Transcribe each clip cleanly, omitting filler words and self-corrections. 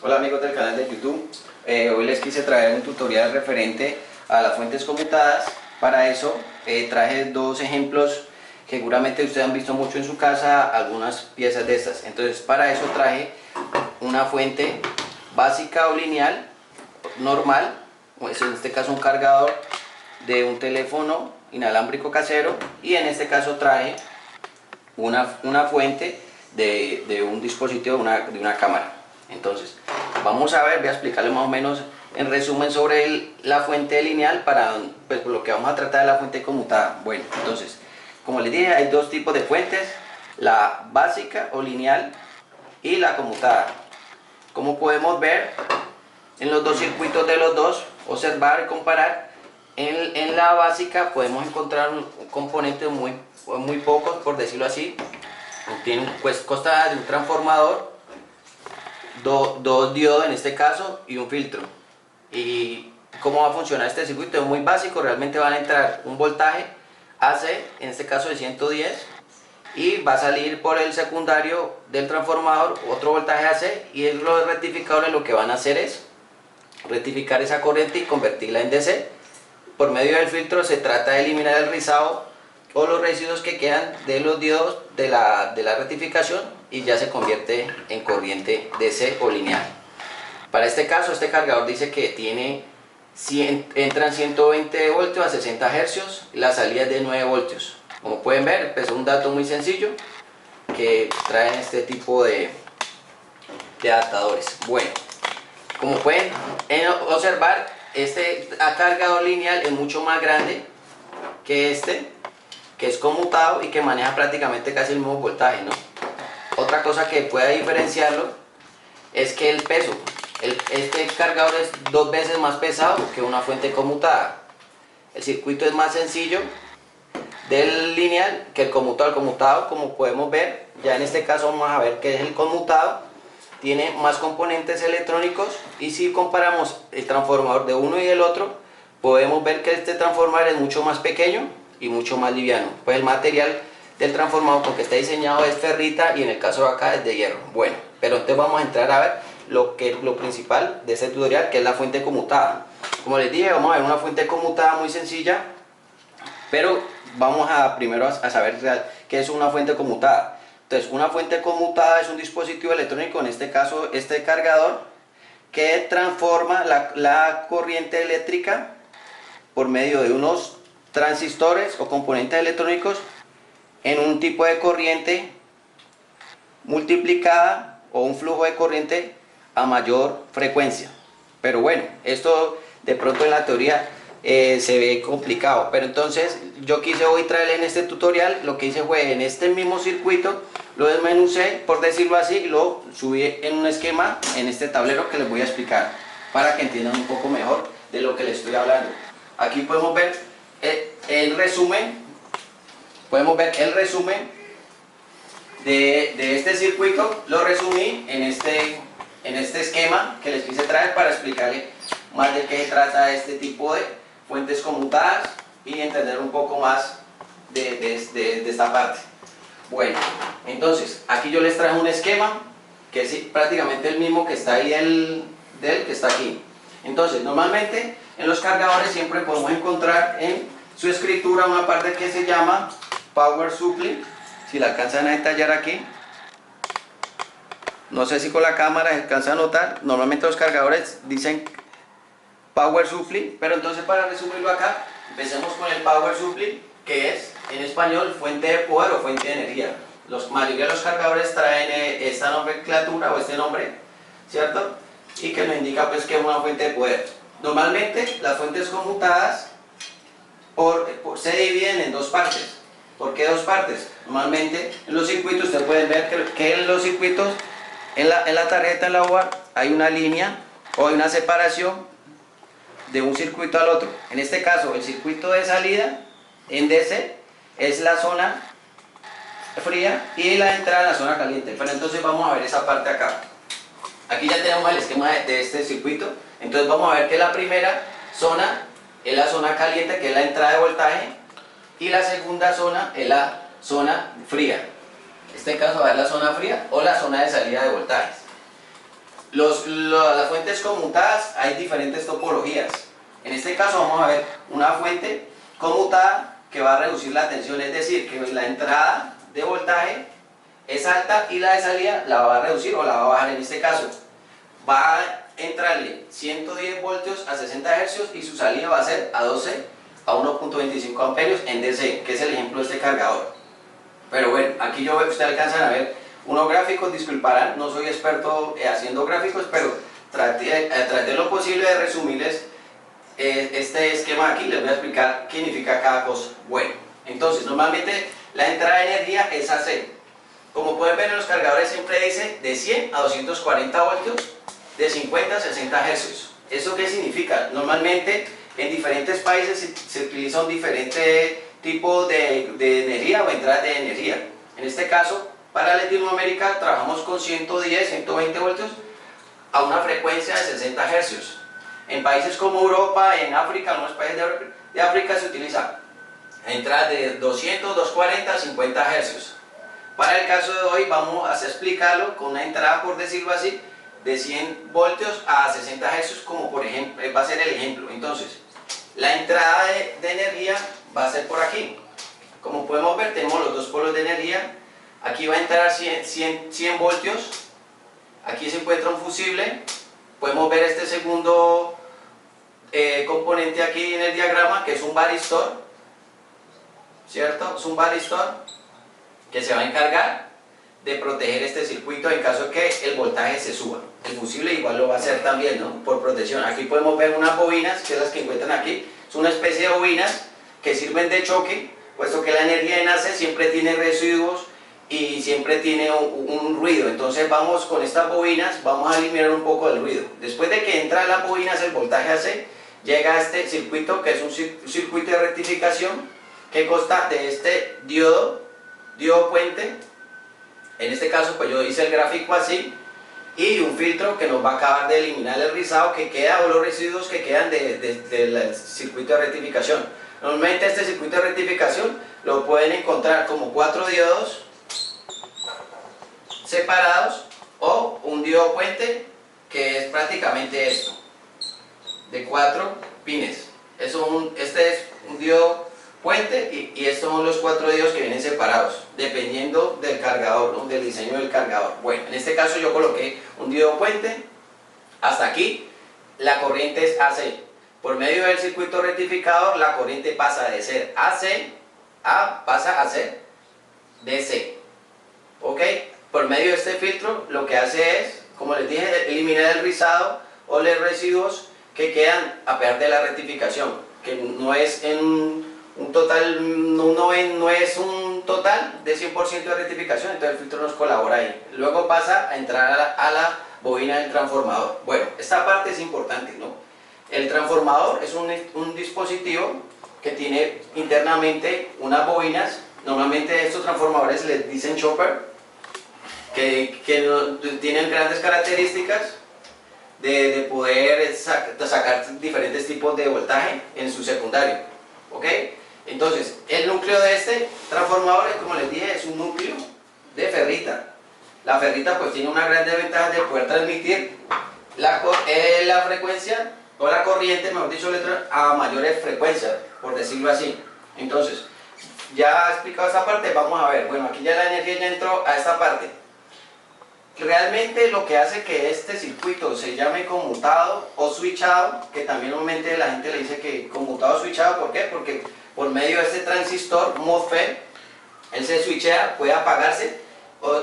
Hola amigos del canal de YouTube, hoy les quise traer un tutorial referente a las fuentes conmutadas. Para eso traje dos ejemplos que seguramente ustedes han visto mucho en su casa, algunas piezas de estas. Entonces para eso traje una fuente básica o lineal normal, pues en este caso un cargador de un teléfono inalámbrico casero, y en este caso traje una fuente de un dispositivo, de una cámara. Entonces vamos a ver, voy a explicarle más o menos en resumen sobre la fuente lineal, para pues por lo que vamos a tratar de la fuente conmutada. Bueno, entonces como les dije, hay dos tipos de fuentes: la básica o lineal y la conmutada. Como podemos ver en los dos circuitos de los dos, observar y comparar, en la básica podemos encontrar un componente muy pocos, por decirlo así. Pues consta de un transformador, dos diodos en este caso y un filtro. Y cómo va a funcionar este circuito es muy básico. Realmente van a entrar un voltaje AC, en este caso de 110, y va a salir por el secundario del transformador otro voltaje AC, y los rectificadores lo que van a hacer es rectificar esa corriente y convertirla en DC. Por medio del filtro se trata de eliminar el rizado o los residuos que quedan de los diodos de la rectificación, y ya se convierte en corriente DC o lineal. Para este caso, este cargador dice que entran 120 voltios a 60 Hz, la salida es de 9 voltios. Como pueden ver, pues es un dato muy sencillo que traen este tipo de adaptadores. Bueno, como pueden observar, este cargador lineal es mucho más grande que este, que es conmutado y que maneja prácticamente casi el mismo voltaje, ¿no? Otra cosa que pueda diferenciarlo es que el peso. Este cargador es 2 veces más pesado que una fuente conmutada. El circuito es más sencillo del lineal que el conmutado. El conmutado, como podemos ver, ya en este caso vamos a ver que es el conmutado, tiene más componentes electrónicos, y si comparamos el transformador de uno y el otro, podemos ver que este transformador es mucho más pequeño y mucho más liviano. Pues el material del transformador con que está diseñado es ferrita, y en el caso de acá es de hierro. Bueno, pero entonces vamos a entrar a ver lo principal de este tutorial, que es la fuente conmutada. Como les dije, vamos a ver una fuente conmutada muy sencilla, pero vamos primero a saber qué es una fuente conmutada. Entonces, una fuente conmutada es un dispositivo electrónico, en este caso este cargador, que transforma la corriente eléctrica por medio de unos transistores o componentes electrónicos en un tipo de corriente multiplicada, o un flujo de corriente a mayor frecuencia. Pero bueno, esto de pronto en la teoría se ve complicado, pero entonces yo quise hoy traerle en este tutorial, lo que hice fue en este mismo circuito lo desmenucé, por decirlo así, y lo subí en un esquema en este tablero que les voy a explicar para que entiendan un poco mejor de lo que les estoy hablando. Aquí podemos ver el resumen, de este circuito. Lo resumí en este esquema que les quise traer para explicarles más de qué se trata este tipo de fuentes conmutadas y entender un poco más de esta parte. Bueno, entonces aquí yo les traje un esquema que es prácticamente el mismo que está ahí del que está aquí. Entonces, normalmente en los cargadores siempre podemos encontrar en su escritura una parte que se llama Power Supply. Si la alcanzan a detallar aquí, no sé si con la cámara se alcanza a notar, normalmente los cargadores dicen Power Supply, pero entonces para resumirlo acá, empecemos con el Power Supply, que es en español fuente de poder o fuente de energía. La mayoría de los cargadores traen esta nomenclatura o este nombre, ¿cierto? Y que nos indica pues que es una fuente de poder. Normalmente las fuentes conmutadas se dividen en dos partes. ¿Por qué dos partes? Normalmente en los circuitos ustedes pueden ver que en los circuitos, en la tarjeta, en la UART, hay una línea o hay una separación de un circuito al otro. En este caso, el circuito de salida en DC es la zona fría y la entrada en la zona caliente. Pero entonces vamos a ver esa parte acá. Aquí ya tenemos el esquema de este circuito. Entonces vamos a ver que la primera zona es la zona caliente, que es la entrada de voltaje, y la segunda zona es la zona fría. En este caso va a ser la zona fría o la zona de salida de voltajes. Las fuentes conmutadas hay diferentes topologías. En este caso vamos a ver una fuente conmutada que va a reducir la tensión, es decir, que la entrada de voltaje es alta y la de salida la va a reducir o la va a bajar. En este caso va a entrarle 110 voltios a 60 Hz y su salida va a ser a 12 a 1.25 amperios en DC, que es el ejemplo de este cargador. Pero bueno, aquí yo veo que ustedes alcanzan a ver unos gráficos, disculparán, no soy experto haciendo gráficos, pero traté lo posible de resumirles este esquema aquí. Les voy a explicar qué significa cada cosa. Bueno, entonces normalmente la entrada de energía es AC. Como pueden ver en los cargadores siempre dice de 100 a 240 voltios, de 50 a 60 Hz. ¿Eso qué significa? Normalmente en diferentes países se utiliza un diferente tipo de energía o entrada de energía. En este caso, para Latinoamérica trabajamos con 110, 120 voltios a una frecuencia de 60 Hz. En países como Europa, en África, en algunos países de África se utiliza entradas de 200, 240, 50 Hz. Para el caso de hoy vamos a explicarlo con una entrada, por decirlo así, de 100 voltios a 60 Hz, como por ejemplo, va a ser el ejemplo. Entonces, la entrada de energía va a ser por aquí. Como podemos ver, tenemos los dos polos de energía. Aquí va a entrar 100 voltios. Aquí se encuentra un fusible. Podemos ver este segundo componente aquí en el diagrama, que es un varistor, ¿cierto? Es un varistor que se va a encargar de proteger este circuito en caso de que el voltaje se suba. El fusible igual lo va a hacer también, ¿no? Por protección. Aquí podemos ver unas bobinas, que es las que encuentran aquí. Es una especie de bobinas que sirven de choque, puesto que la energía en AC siempre tiene residuos y siempre tiene un ruido. Entonces vamos con estas bobinas, vamos a eliminar un poco el ruido. Después de que entra las bobinas el voltaje AC, llega a este circuito, que es un circuito de rectificación, que consta de este diodo puente. En este caso pues yo hice el gráfico así, y un filtro que nos va a acabar de eliminar el rizado que queda o los residuos que quedan del circuito de rectificación. Normalmente este circuito de rectificación lo pueden encontrar como 4 diodos separados o un diodo puente, que es prácticamente esto, de 4 pines. Este es un diodo puente y estos son los 4 diodos que vienen separados, dependiendo del cargador, ¿no? Del diseño del cargador. Bueno, en este caso yo coloqué un diodo puente. Hasta aquí la corriente es AC. Por medio del circuito rectificador la corriente pasa de ser AC pasa a ser DC. ¿Ok? Por medio de este filtro lo que hace es, como les dije, eliminar el rizado o los residuos que quedan a pesar de la rectificación, que no es un total de 100% de rectificación. Entonces el filtro nos colabora ahí. Luego pasa a entrar a la bobina del transformador. Bueno, esta parte es importante, ¿no? El transformador es un dispositivo que tiene internamente unas bobinas. Normalmente estos transformadores les dicen chopper, que tienen grandes características de poder sacar diferentes tipos de voltaje en su secundario. ¿Ok? Entonces, el núcleo de este transformador, como les dije, es un núcleo de ferrita. La ferrita pues tiene una gran ventaja de poder transmitir la frecuencia o la corriente, mejor dicho, a mayores frecuencias, por decirlo así. Entonces, ya he explicado esta parte, vamos a ver. Bueno, aquí ya la energía ya entró a esta parte. Realmente lo que hace que este circuito se llame conmutado o switchado, que también normalmente la gente le dice que conmutado o switchado, ¿por qué? Porque por medio de este transistor MOSFET, él se switchea, puede apagarse o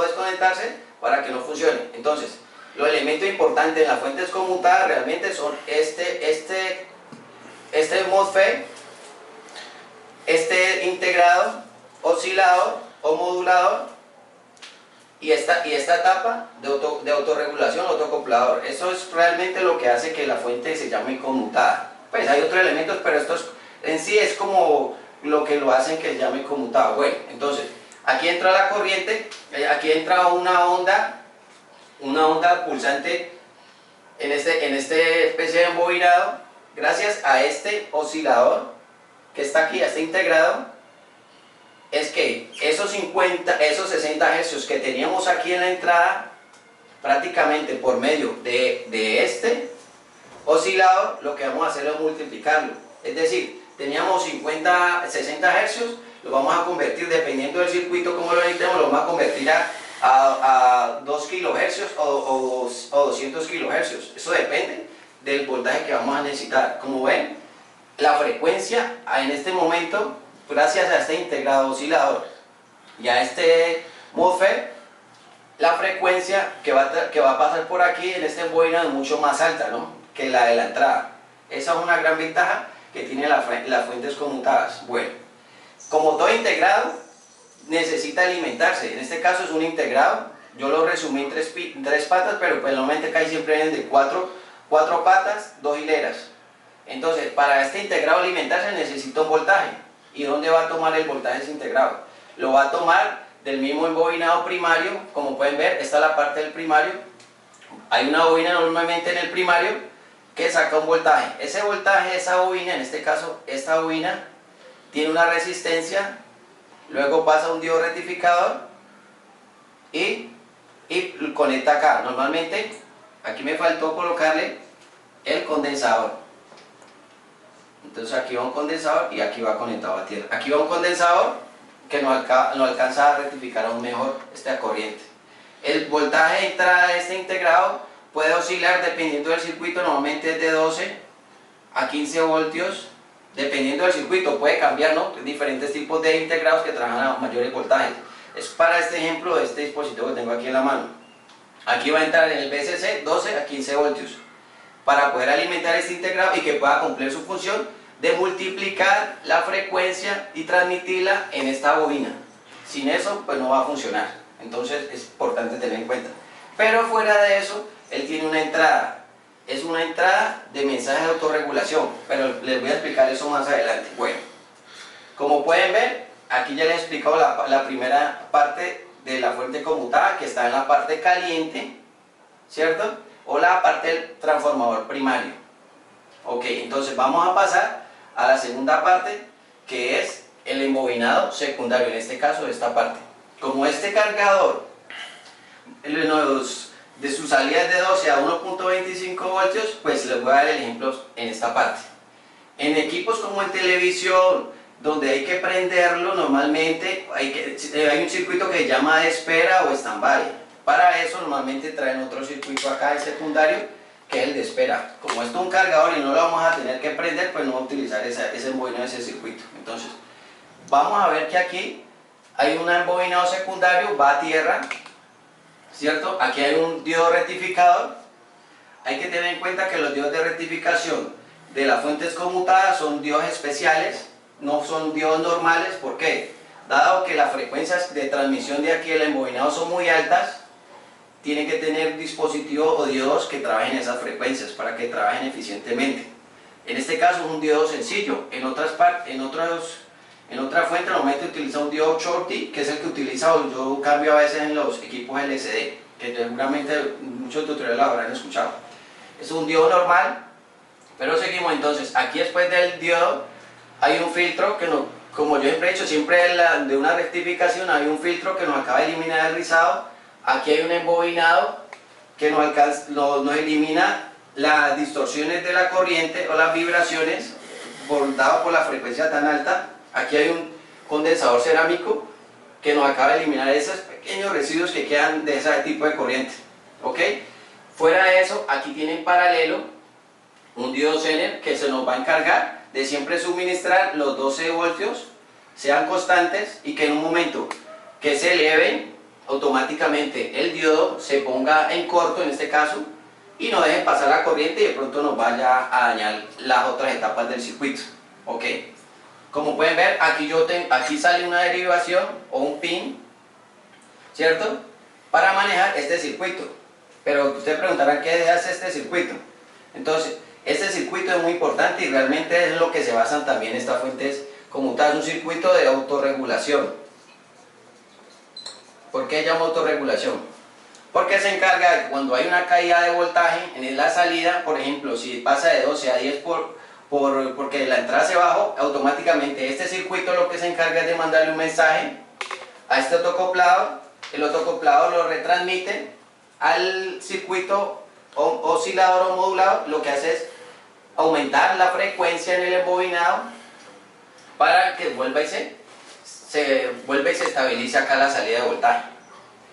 desconectarse para que no funcione. Entonces, los elementos importantes en las fuentes conmutadas realmente son este MOSFET, este integrado, oscilador o modulador, y esta etapa de autorregulación, autoacoplador. Eso es realmente lo que hace que la fuente se llame conmutada. Pues hay otros elementos, pero esto en sí es como lo que lo hacen que se llame conmutado. Bueno, entonces aquí entra la corriente, aquí entra una onda pulsante en este especie de embobinado. Gracias a este oscilador que está aquí, a este integrado, es que esos 60 hercios que teníamos aquí en la entrada, prácticamente por medio de este oscilador, lo que vamos a hacer es multiplicarlo. Es decir, teníamos 60 hercios, lo vamos a convertir, dependiendo del circuito como lo necesitemos, lo vamos a convertir a 2 kilohercios o 200 kilohercios. Eso depende del voltaje que vamos a necesitar. Como ven, la frecuencia en este momento, gracias a este integrado oscilador y a este MOSFET, la frecuencia que va a pasar por aquí en este embobinado es mucho más alta, ¿no?, que la de la entrada. Esa es una gran ventaja que tiene las fuentes conmutadas. Bueno, como todo integrado necesita alimentarse. En este caso es un integrado, yo lo resumí en tres patas, pero pues normalmente casi siempre vienen de cuatro patas, 2 hileras. Entonces, para este integrado alimentarse necesita un voltaje. ¿Y dónde va a tomar el voltaje ese integrado? Lo va a tomar del mismo embobinado primario. Como pueden ver, esta es la parte del primario. Hay una bobina normalmente en el primario que saca un voltaje. Ese voltaje, esa bobina, en este caso esta bobina, tiene una resistencia, luego pasa a un diodo rectificador y conecta acá. Normalmente, aquí me faltó colocarle el condensador. Entonces aquí va un condensador y aquí va conectado a tierra. Aquí va un condensador que nos alcanza a rectificar aún mejor esta corriente. El voltaje de entrada de este integrado puede oscilar dependiendo del circuito, normalmente es de 12 a 15 voltios, dependiendo del circuito, puede cambiar, ¿no? Diferentes tipos de integrados que trabajan a mayores voltajes. Es para este ejemplo de este dispositivo que tengo aquí en la mano. Aquí va a entrar en el VCC 12 a 15 voltios para poder alimentar este integrado y que pueda cumplir su función de multiplicar la frecuencia y transmitirla en esta bobina. Sin eso, pues no va a funcionar. Entonces es importante tener en cuenta. Pero fuera de eso, él tiene una entrada. Es una entrada de mensaje de autorregulación, pero les voy a explicar eso más adelante. Bueno, como pueden ver, aquí ya les he explicado la primera parte de la fuente conmutada, que está en la parte caliente, ¿cierto? O la parte del transformador primario. Ok, entonces vamos a pasar a la segunda parte, que es el embobinado secundario, en este caso esta parte. Como este cargador de su salida es de 12 a 1.25 voltios, pues les voy a dar el ejemplo en esta parte. En equipos como en televisión, donde hay que prenderlo, normalmente hay un circuito que se llama de espera o stand-by. Para eso normalmente traen otro circuito acá, el secundario, que es el de espera. Como esto es un cargador y no lo vamos a tener que prender, pues no vamos a utilizar ese embobinado de ese circuito. Entonces, vamos a ver que aquí hay un embobinado secundario, va a tierra, ¿cierto? Aquí hay un diodo rectificador. Hay que tener en cuenta que los diodos de rectificación de las fuentes conmutadas son diodos especiales, no son diodos normales. ¿Por qué? Dado que las frecuencias de transmisión de aquí el embobinado son muy altas, tienen que tener dispositivos o diodos que trabajen esas frecuencias para que trabajen eficientemente. En este caso es un diodo sencillo. En otra fuente normalmente utiliza un diodo Schottky, que es el que utiliza, o yo cambio a veces en los equipos LCD, que seguramente muchos tutoriales lo habrán escuchado. Es un diodo normal, pero seguimos entonces. Aquí después del diodo hay un filtro que como yo siempre he dicho, siempre de una rectificación hay un filtro que nos acaba de eliminar el rizado. Aquí hay un embobinado que nos elimina las distorsiones de la corriente o las vibraciones dado por la frecuencia tan alta. Aquí hay un condensador cerámico que nos acaba de eliminar esos pequeños residuos que quedan de ese tipo de corriente. ¿Ok? Fuera de eso, aquí tiene en paralelo un diodo Zener que se nos va a encargar de siempre suministrar los 12 voltios, sean constantes, y que en un momento que se eleven, automáticamente el diodo se ponga en corto en este caso y no deje pasar la corriente y de pronto nos vaya a dañar las otras etapas del circuito. Ok, como pueden ver, aquí sale una derivación o un pin, ¿cierto?, para manejar este circuito. Pero ustedes preguntarán qué hace este circuito. Entonces, este circuito es muy importante y realmente es lo que se basan también estas fuentes conmutadas, un circuito de autorregulación. ¿Por qué llamo autorregulación? Porque se encarga de que cuando hay una caída de voltaje en la salida, por ejemplo, si pasa de 12 a 10 porque la entrada hacia abajo, automáticamente este circuito lo que se encarga es de mandarle un mensaje a este autocoplado. El autocoplado lo retransmite al circuito oscilador o modulador. Lo que hace es aumentar la frecuencia en el embobinado para que vuelva y se estabilice acá la salida de voltaje.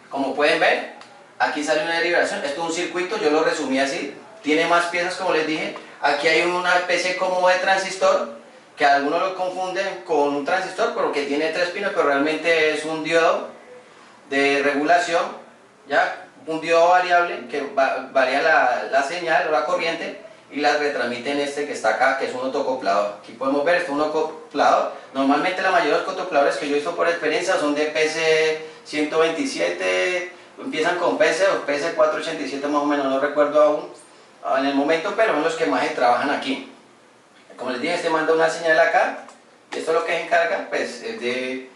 Como pueden ver, aquí sale una derivación. Esto es un circuito, yo lo resumí así. Tiene más piezas, como les dije. Aquí hay una especie como de transistor, que algunos lo confunden con un transistor, pero que tiene 3 pinos, pero realmente es un diodo de regulación, ¿ya? Un diodo variable que varía la señal o la corriente y la retransmite en este que está acá, que es un autocoplador. Aquí podemos ver, esto es un autocoplador. Normalmente la mayoría de los autocopladores que yo he visto por experiencia son de PC127, empiezan con PC o PC487 más o menos, no recuerdo aún en el momento, pero son los que más se trabajan aquí. Como les dije, este manda una señal acá, y esto es lo que se encarga, pues, es de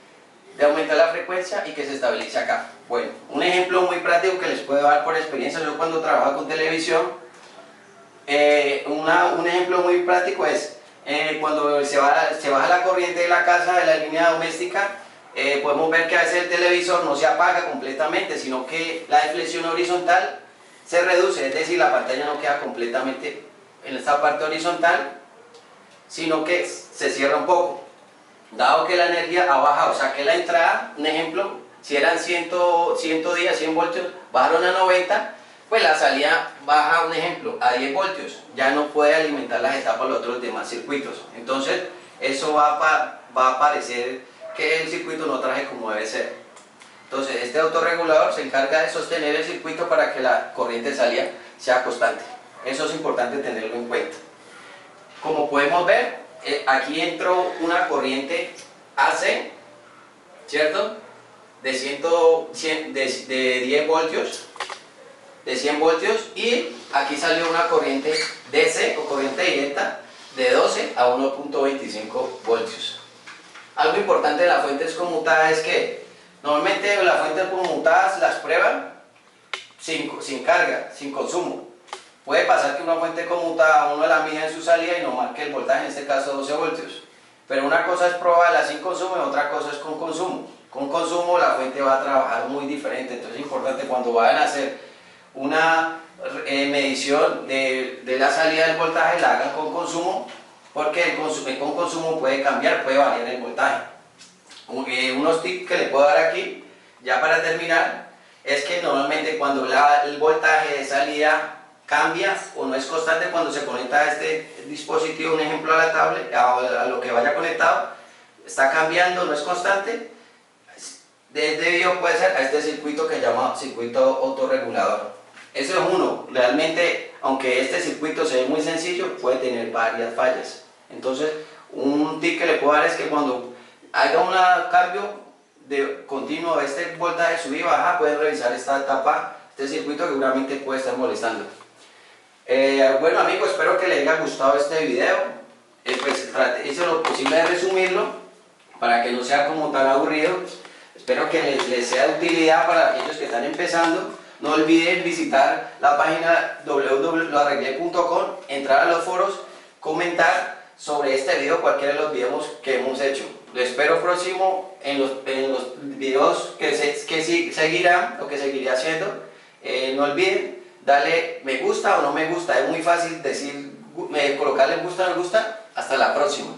aumentar la frecuencia y que se estabilice acá. Bueno, un ejemplo muy práctico que les puedo dar por experiencia, yo cuando trabajo con televisión, un ejemplo muy práctico es cuando se baja la corriente de la casa, de la línea doméstica, podemos ver que a veces el televisor no se apaga completamente, sino que la deflexión horizontal se reduce, es decir, la pantalla no queda completamente en esta parte horizontal, sino que se cierra un poco. Dado que la energía ha bajado, o sea que la entrada, un ejemplo, si eran 110, 100 voltios, bajaron a 90, pues la salida baja, un ejemplo, a 10 voltios, ya no puede alimentar las etapas de los otros demás circuitos. Entonces, eso va a parecer que el circuito no traje como debe ser. Entonces, este autorregulador se encarga de sostener el circuito para que la corriente de salida sea constante. Eso es importante tenerlo en cuenta. Como podemos ver, aquí entró una corriente AC, ¿cierto? De 10 voltios, de 100 voltios, y aquí salió una corriente DC o corriente directa de 12 a 1.25 voltios. Algo importante de las fuentes conmutadas es que normalmente las fuentes conmutadas las prueban sin carga, sin consumo. Puede pasar que una fuente conmutada uno la mide en su salida y no marque el voltaje, en este caso 12 voltios. Pero una cosa es probarla sin consumo y otra cosa es con consumo. Con consumo la fuente va a trabajar muy diferente, entonces es importante cuando vayan a hacer una medición de la salida del voltaje la hagan con consumo, porque con consumo puede cambiar, puede variar el voltaje. Unos tips que les puedo dar aquí, ya para terminar, es que normalmente cuando el voltaje de salida cambia o no es constante cuando se conecta a este dispositivo, un ejemplo a la tablet, a lo que vaya conectado, está cambiando, no es constante, debido puede ser a este circuito que se llama circuito autorregulador. Eso es uno, realmente, aunque este circuito se ve muy sencillo, puede tener varias fallas. Entonces, un tip que le puedo dar es que cuando haga un cambio de continuo de este voltaje sub y baja, pueden revisar esta etapa, este circuito que seguramente puede estar molestando. Bueno amigos, espero que les haya gustado este video. Pues hice lo posible de resumirlo para que no sea como tan aburrido. Espero que les sea de utilidad para aquellos que están empezando. No olviden visitar la página www.loarreglé.com, entrar a los foros, comentar sobre este video, cualquiera de los videos que hemos hecho. Lo espero próximo en los videos que seguirán o que seguiré haciendo. No olviden darle me gusta o no me gusta, es muy fácil decir, colocarle me gusta o no me gusta. Hasta la próxima.